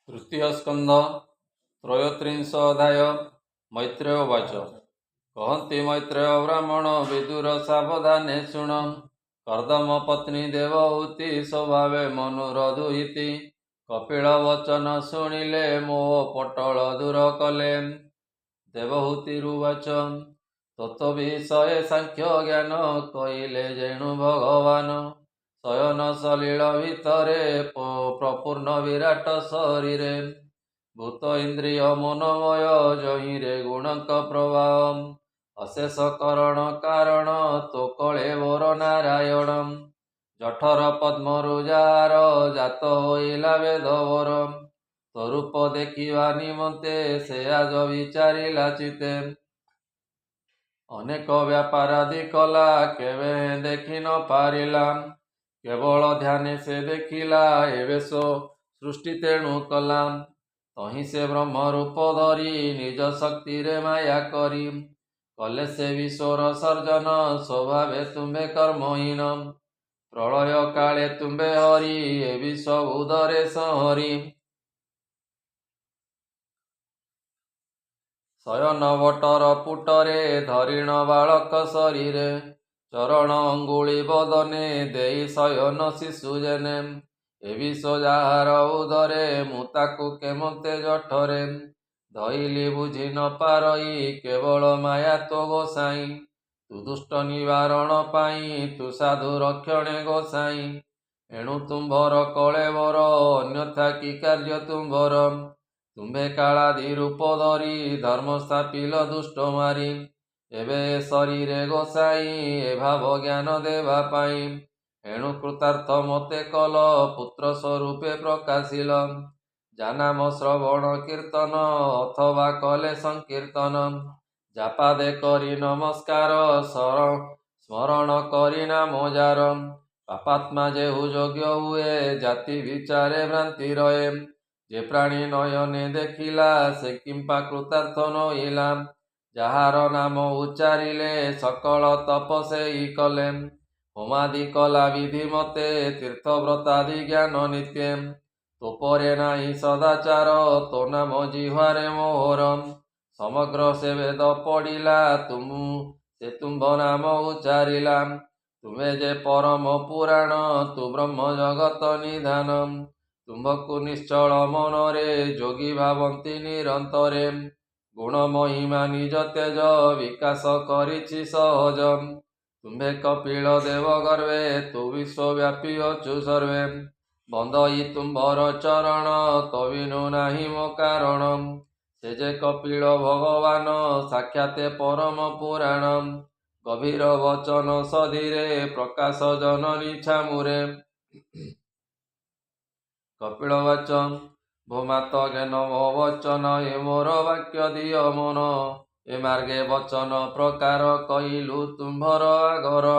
तृतीय स्कंध त्रयोत्रिंश अध्याय मैत्रेय उवाच। कहन्ति मैत्रेय ब्राह्मण विदुर सावधाने शुण। कर्दम पत्नी देवहूति स्वभावे मनुर दुहिति। कपिल वचन शुणिले मोह पटल दूर कले। देवहूतिरुवाच तत्व विषये सांख्य ज्ञान कहिले जेणु भगवान। शयन सलील भितरे प्रपूर्ण विराट शरीरे। भूत इंद्रिय मनोमय जहिरे गुणक प्रभाव। अशेष करण कारण तो कळेवर नारायण। जठर पद्मरुजार जात होइला वेदवर। स्वरूप देखिवा निमंते से आज विचारिला चिते। अनेक व्यापारादि कला केवे देखि न पारिला। केवल ध्याने से देखिला एवेश सृष्टि तेणु कला। तहीं से ब्रह्म रूप धरी निज शक्ति रे माया करी। कले से विश्वर सर्जन स्वभावे तुम्बे कर्महीन। प्रलय काले तुम्बे हरि ए विश्व उदरे संहरी। शयन वटर पुटरे धरिण बालक शरीरे। चरण अंगुली बदने देई शयन शिशु जेने। ए विश्व जाହାର उदरे मु ताकु केमते जठरे। धइली बुझि न पारई केवल माया तो गोसाई। तु दुष्ट निवारण पाई तु साधु रक्षणे गोसाई। एणु तुम्भर कळेवर अन्यथा कि कार्य तुम्भर। तुम्भे कालादि रूप धरी धर्म स्थापिल दुष्ट मारी। एबे शरीरे गोसाई ए भाव ज्ञान देवा पाई। एणु कृतार्थ मते कल पुत्र स्वरूपे प्रकाशिल। जानाम श्रवण कीर्तन अथवा कले संकीर्तन। जापादे करी नमस्कार स्मरण करी नाम जार। पापात्मा जेहु योग्य हुए जाति विचारे भ्रांति रहे। जे प्राणी नयने देखिला से किंपा कृतार्थ नहिला। ଯାହାର ନାମ ଉଚ୍ଚାରିଲେ ସକଳ ତପସେଇ କଲେ। ହୋମାଦି କଲା ବିଧି ମତେ ତୀର୍ଥବ୍ରତାଦି ଜ୍ଞାନ ନିତ୍ୟେ। ତୋପରେ ନାହିଁ ସଦାଚାର ତୋ ନାମ ଜିହ୍ୱାରେ ମୋହର। ସମଗ୍ର ସେ ବେଦ ପଢ଼ିଲା ସେ ତୁମ୍ଭ ନାମ ଉଚ୍ଚାରିଲା। ତୁମେ ଯେ ପରମ ପୁରାଣ ତୁ ବ୍ରହ୍ମ ଜଗତ ନିଧାନ। ତୁମ୍ଭକୁ ନିଶ୍ଚଳ ମନରେ ଯୋଗୀ ଭାବନ୍ତି ନିରନ୍ତରେ। ଗୁଣ ମହିମା ନିଜ ତେଜ ବିକାଶ କରିଛି ସହଜ। ତୁମ୍ଭେ କପିଳ ଦେବ ଗର୍ଭେ ତୁ ବିଶ୍ୱବ୍ୟାପୀ ଅଛୁ ସର୍ବେ। ବନ୍ଦଇ ତୁମ୍ଭର ଚରଣ ତବିନୁ ନାହିଁ ମୋ କାରଣ। ସେ ଯେ କପିଳ ଭଗବାନ ସାକ୍ଷାତେ ପରମ ପୁରାଣ। ଗଭୀର ବଚନ ସଧିରେ ପ୍ରକାଶ ଜନନୀ ଛାମୁରେ। କପିଳ ବାଚ ଭୂମାତ ଜ୍ଞାନ ମୋ ବଚନ ଏ ମୋର ବାକ୍ୟ ଦିଅ ମନ। ଏ ମାର୍ଗେ ବଚନ ପ୍ରକାର କହିଲୁ ତୁମ୍ଭର ଆଗର।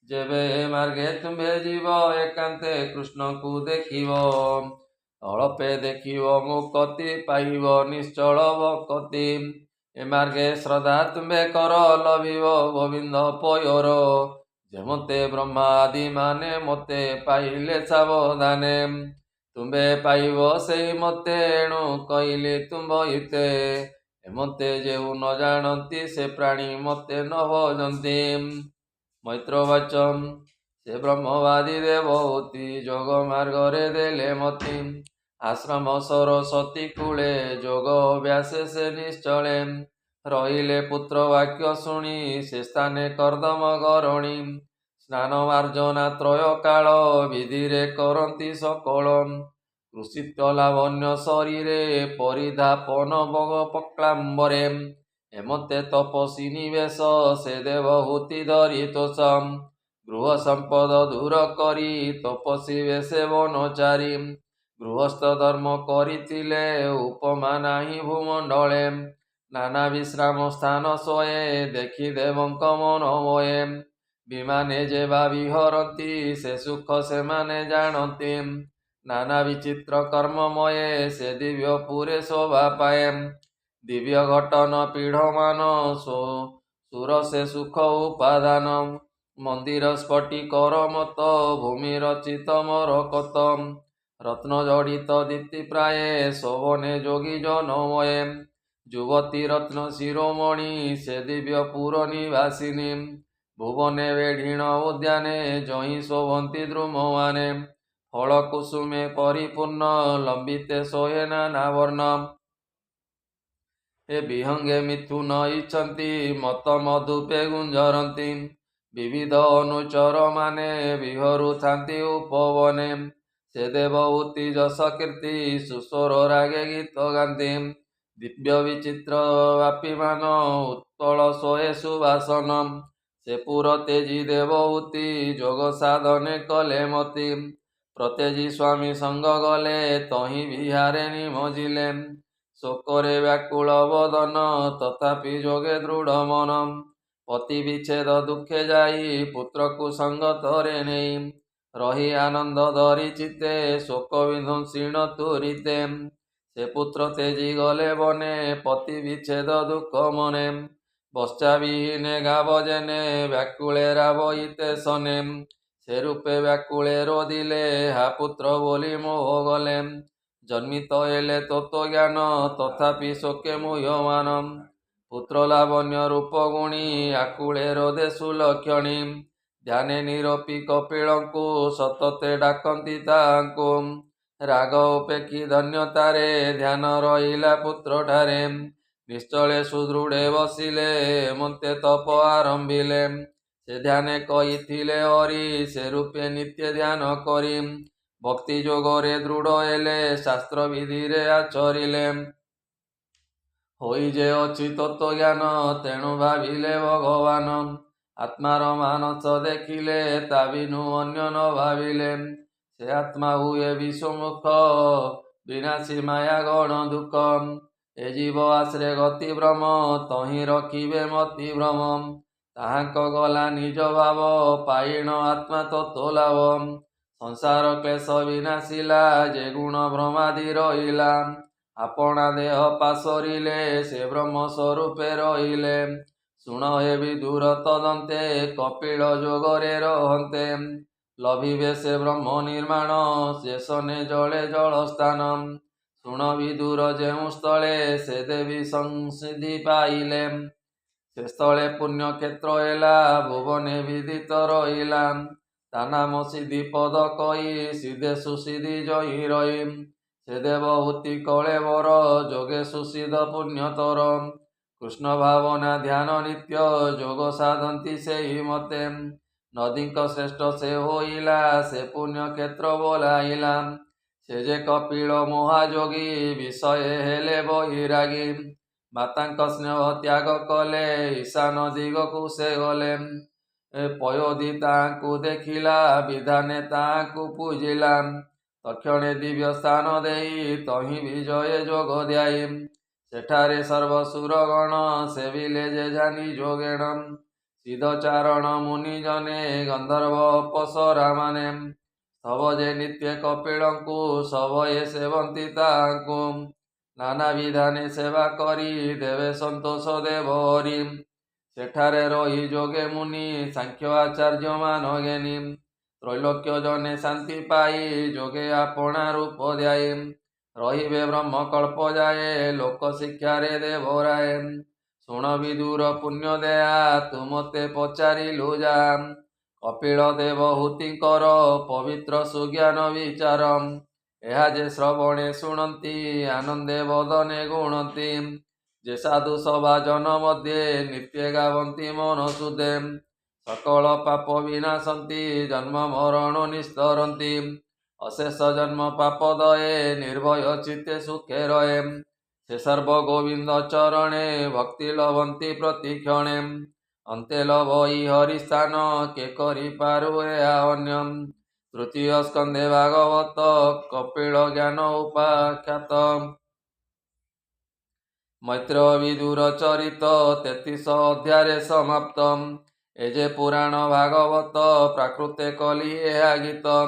ଯେବେ ଏ ମାର୍ଗେ ତୁମ୍ଭେ ଯିବ ଏକାନ୍ତେ କୃଷ୍ଣଙ୍କୁ ଦେଖିବ। ଅଳପେ ଦେଖିବ ମୁକତି ପାଇବ ନିଶ୍ଚଳ ଭକତି। ଏ ମାର୍ଗେ ଶ୍ରଦ୍ଧା ତୁମ୍ଭେ କର ଲଭିବ ଗୋବିନ୍ଦ ପୟର। ଯେମତେ ବ୍ରହ୍ମା ଆଦି ମାନେ ମତେ ପାଇଲେ ସାବଧାନେ। ତୁମ୍ଭେ ପାଇବ ସେଇ ମତେ ଏଣୁ କହିଲେ ତୁମ୍ଭ ହିତେ। ଏମତେ ଯେହୁ ନ ଜାଣନ୍ତି ସେ ପ୍ରାଣୀ ମତେ ନ ଭଜନ୍ତି। ମୈତ୍ରବାଚ ସେ ବ୍ରହ୍ମବାଦୀ ଦେବହୂତି ଯୋଗ ମାର୍ଗରେ ଦେଲେ ମତି। ଆଶ୍ରମ ସରସ୍ୱତୀ କୂଳେ ଯୋଗ ଅଭ୍ୟାସେ ସେ ନିଶ୍ଚଳେ। ରହିଲେ ପୁତ୍ର ବାକ୍ୟ ଶୁଣି ସେ ସ୍ଥାନେ କର୍ଦମ ଗରଣୀ। ସ୍ନାନ ମାର୍ଜନା ତ୍ରୟ କାଳ ବିଧିରେ କରନ୍ତି ସକଳ। କୃଷିତ୍ୟ ଲାବଣ୍ୟ ଶରୀରେ ପରିଧାପନ ବଗ ପକ୍ଳାମ୍ବରେ। ଏମତେ ତପସ୍ୱୀ ନିବେଶ ସେ ଦେବହୂତି ଧରି ତୋଷ। ଗୃହ ସମ୍ପଦ ଦୂର କରି ତପସ୍ୱୀ ବେଶେ ବନଚାରୀ। ଗୃହସ୍ଥ ଧର୍ମ କରିଥିଲେ ଉପମା ନାହିଁ ଭୂମଣ୍ଡଳେ। ନାନା ବିଶ୍ରାମ ସ୍ଥାନ ସୋଏ ଦେଖି ଦେବଙ୍କ ମନ ମୋଏ। ବିମାନେ ଯେବା ବିହରନ୍ତି ସେ ସୁଖ ସେମାନେ ଜାଣନ୍ତି। ନାନା ବିଚିତ୍ର କର୍ମମୟେ ସେ ଦିବ୍ୟ ପୁରେ ଶୋଭା ପାଏ। ଦିବ୍ୟ ଘଟନ ପୀଢ଼ମାନ ସୁର ସେ ସୁଖ ଉପାଦାନ। ମନ୍ଦିର ସ୍ଫଟିକର ମତ ଭୂମି ରଚିତ ମରକତ। রত্ন জড়িত দীপ্তি প্রায়ে শোভনে যোগী জনময়ে যুবতী রত্ন শিরোমণি সে দিব্যপুর নিবাসিনী ভুবনে বেঢ়িণ উদ্যানে জহি শোভନ୍ତି দ্রুমমানে ফল কুসুমে পরিপূর্ণ লম্বিতে শୋଏ নানাবর্ণ ଏ ବିହଙ୍ଗେ ମିଥୁନ ଇଚ୍ଛନ୍ତି ମତ ମଧୁପେ ଗୁଞ୍ଜରନ୍ତି ବିବିଧ ଅନୁଚର ମାନେ ବିହରୁଥାନ୍ତି ଉପବନେ ସେ ଦେବହୂତି ଯଶ କୀର୍ତ୍ତି ସୁସ୍ୱର ରାଗେ ଗୀତ ଗାନ୍ତି ଦିବ୍ୟ ବିଚିତ୍ର ବ୍ୟାପୀମାନ ଉତ୍କଳ ଶୋଏ ସୁବାସନ ସେ ପୁର ତେଜୀ ଦେବହୂତି ଯୋଗ ସାଧନେ କଲେ ମତି ପ୍ରତେଜୀ ସ୍ୱାମୀ ସଙ୍ଗ ଗଲେ ତହିଁ ବିହାରେ ନିମଜିଲେ ଶୋକରେ ବ୍ୟାକୁଳ ବଦନ ତଥାପି ଯୋଗେ ଦୃଢ଼ ମନ ପତି ବିଚ୍ଛେଦ ଦୁଃଖେ ଯାଇ ପୁତ୍ରକୁ ସଙ୍ଗତରେ ନେଇ ରହି ଆନନ୍ଦ ଧରି ଚିତେ ଶୋକ ବିଧ୍ୱଂସିଣ ତୁରିତେ ସେ ପୁତ୍ର ତେଜି ଗଲେ ବନେ ପତି ବିଚ୍ଛେଦ ଦୁଃଖ ମନେ ବଶ୍ଚା ବିହୀନେ ଗାବ ଜେନେ ବ୍ୟାକୁଳେ ରାବ ଇତେ ସନେ ସେ ରୂପେ ବ୍ୟାକୁଳେ ରୋଧିଲେ ହା ପୁତ୍ର ବୋଲି ମୋହ ଗଲେ ଜନ୍ମିତ ହେଲେ ତତ୍ତ୍ୱଜ୍ଞାନ ତଥାପି ଶୋକେ ମୁହ୍ୟମାନ ପୁତ୍ର ଲାବଣ୍ୟ ରୂପ ଗୁଣୀ ଆକୁଳେ ରୋଧେ ସୁଲକ୍ଷଣୀ ଧ୍ୟାନେ ନିରପି କପିଳଙ୍କୁ ସତତେ ଡାକନ୍ତି ତାଙ୍କୁ ରାଗ ଉପେକ୍ଷୀ ଧନ୍ୟତାରେ ଧ୍ୟାନ ରହିଲା ପୁତ୍ରଠାରେ ନିଶ୍ଚଳେ ସୁଦୃଢ଼େ ବସିଲେ ମନ୍ତେ ତପ ଆରମ୍ଭିଲେ ସେ ଧ୍ୟାନେ କହିଥିଲେ ହରି ସେ ରୂପେ ନିତ୍ୟ ଧ୍ୟାନ କରି ଭକ୍ତି ଯୋଗରେ ଦୃଢ଼ ହେଲେ ଶାସ୍ତ୍ର ବିଧିରେ ଆଚରିଲେ ହୋଇ ଯେ ଅଛି ତତ୍ତ୍ୱଜ୍ଞାନ ତେଣୁ ଭାବିଲେ ଭଗବାନ ଆତ୍ମାର ମାନସ ଦେଖିଲେ ତା ବିନୁ ଅନ୍ୟ ନ ଭାବିଲେ ସେ ଆତ୍ମା ହୁଏ ବିଶ୍ୱମୁଖ ବିନାଶୀ ମାୟା ଗଣ ଦୁଃଖ ଏ ଜୀବ ଆଶ୍ରେ ଗତି ଭ୍ରମ ତହିଁ ରଖିବେ ମତି ଭ୍ରମ ତାହାଙ୍କ ଗଲା ନିଜ ଭାବ ପାଇଣ ଆତ୍ମା ତତ୍ତ୍ୱ ଲାଭ ସଂସାର କ୍ଲେଶ ବିନାଶିଲା ଯେ ଗୁଣ ଭ୍ରମାଦି ରହିଲା ଆପଣା ଦେହ ପାଶରିଲେ ସେ ବ୍ରହ୍ମ ସ୍ୱରୂପେ ରହିଲେ ଶୁଣ ହେ ବିଦୁର ତଦନ୍ତେ କପିଳ ଯୋଗରେ ରହନ୍ତେ ଲଭିବେ ସେ ବ୍ରହ୍ମ ନିର୍ମାଣ ଶେଷନେ ଜଳେ ଜଳସ୍ଥାନ ଶୁଣ ବିଦୁର ଯେଉଁ ସ୍ଥଳେ ସେ ଦେବୀ ସଂସିଦ୍ଧି ପାଇଲେ ସେ ସ୍ଥଳେ ପୁଣ୍ୟକ୍ଷେତ୍ର ହେଲା ଭୁବନେ ବିଦିତ ରହିଲା ତା ନାମ ସିଦ୍ଧି ପଦ କହି ସିଦ୍ଧେ ସୁସିଦ୍ଧି ଜହି ରହି ସେ ଦେବହୂତି କଳେବର ଯୋଗେ ସୁସିଦ୍ଧ ପୁଣ୍ୟତର କୃଷ୍ଣ ଭାବନା ଧ୍ୟାନ ନିତ୍ୟ ଯୋଗ ସାଧନ୍ତି ସେହି ମତେ ନଦୀଙ୍କ ଶ୍ରେଷ୍ଠ ସେ ହୋଇଲା ସେ ପୁଣ୍ୟକ୍ଷେତ୍ର ବୋଲାଇଲା ସେ ଯେ କପିଳ ମହାଯୋଗୀ ବିଷୟ ହେଲେ ବୈରାଗୀ ମାତାଙ୍କ ସ୍ନେହ ତ୍ୟାଗ କଲେ ଈଶାନ ଦିଗକୁ ସେ ଗଲେ ପୟୋଧି ତାଙ୍କୁ ଦେଖିଲା ବିଧାନେ ତାଙ୍କୁ ପୂଜିଲା ତକ୍ଷଣେ ଦିବ୍ୟ ସ୍ଥାନ ଦେଇ ତହିଁ ବିଜୟ ଯୋଗ ଦିଆଇ ସେଠାରେ ସର୍ବସୁରଗଣ ସେବିଲେ ଯେ ଜାନି ଯୋଗେଣ ସିଦ୍ଧଚାରଣ ମୁନି ଜନେ ଗନ୍ଧର୍ବ ଅପସରା ମାନେ ସବ ଯେ ନିତ୍ୟ କପିଳଙ୍କୁ ସଭଏ ସେବନ୍ତି ତାଙ୍କୁ ନାନା ବିଧାନେ ସେବା କରି ଦେବେ ସନ୍ତୋଷ ଦେବ ହରି ସେଠାରେ ରହି ଯୋଗେ ମୁନି ସାଂଖ୍ୟ ଆଚାର୍ଯ୍ୟ ମାନ ଜ୍ଞାନୀ ତ୍ରୈଲୋକ୍ୟ ଜନେ ଶାନ୍ତି ପାଇ ଯୋଗେ ଆପଣା ରୂପ ଧ୍ୟାଇ ରହିବେ ବ୍ରହ୍ମକଳ୍ପ ଯାଏ ଲୋକ ଶିକ୍ଷାରେ ଦେବରାଏ ଶୁଣ ବିଦୁର ପୁଣ୍ୟ ଦେଆ ତୁମତେ ପଚାରିଲୁ ଯା କପିଳ ଦେବହୂତିଙ୍କର ପବିତ୍ର ସୁଜ୍ଞାନ ବିଚାର ଏହା ଯେ ଶ୍ରବଣେ ଶୁଣନ୍ତି ଆନନ୍ଦେ ବଦନେ ଗୁଣନ୍ତି ଯେ ସାଧୁ ସଭା ଜନ ମଧ୍ୟେ ନିତ୍ୟ ଗାବନ୍ତି ମନ ସୁଧେ ସକଳ ପାପ ବିନାଶନ୍ତି ଜନ୍ମ ମରଣ ନିସ୍ତରନ୍ତି ଅଶେଷ ଜନ୍ମ ପାପ ଦଏ ନିର୍ଭୟ ଚିତ୍ତେ ସୁଖେ ରହେ ସେ ସର୍ବ ଗୋବିନ୍ଦ ଚରଣେ ଭକ୍ତି ଲଭନ୍ତି ପ୍ରତିକ୍ଷଣେ ଅନ୍ତେ ଲଭଇ ହରିସ୍ଥାନ କେ କରିପାରୁ ଏହା ଅନ୍ୟ ତୃତୀୟ ସ୍କନ୍ଧେ ଭାଗବତ କପିଳ ଜ୍ଞାନ ଉପାଖ୍ୟାତ ମୈତ୍ର ବିଦୁର ଚରିତ 33 ଅଧ୍ୟାୟରେ ସମାପ୍ତ ଏ ଯେ ପୁରାଣ ଭାଗବତ ପ୍ରାକୃତେ କଲି ଏହା ଗୀତ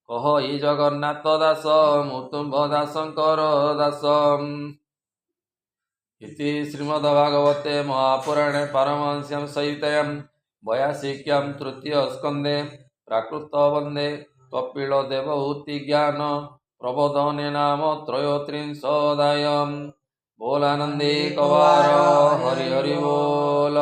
କହଇ ଜଗନ୍ନାଥ ଦାସ ମୁତୁମ୍ବ ଦାସଙ୍କର ଦାସ ଇତି ଶ୍ରୀମଦ୍ଭାଗବତେ ମହାପୁରାଣେ ପାରମହଂସ୍ୟାଂ ସହିତାୟାଂ 82 ତୃତୀୟ ସ୍କନ୍ଧେ ପ୍ରାକୃତ ବନ୍ଦେ କପିଳ ଦେବହୂତି ଜ୍ଞାନ प्रबोधने नाम त्रयोत्रिंशोऽध्यायः। बोलानंदे कवार हरि हरि बोल।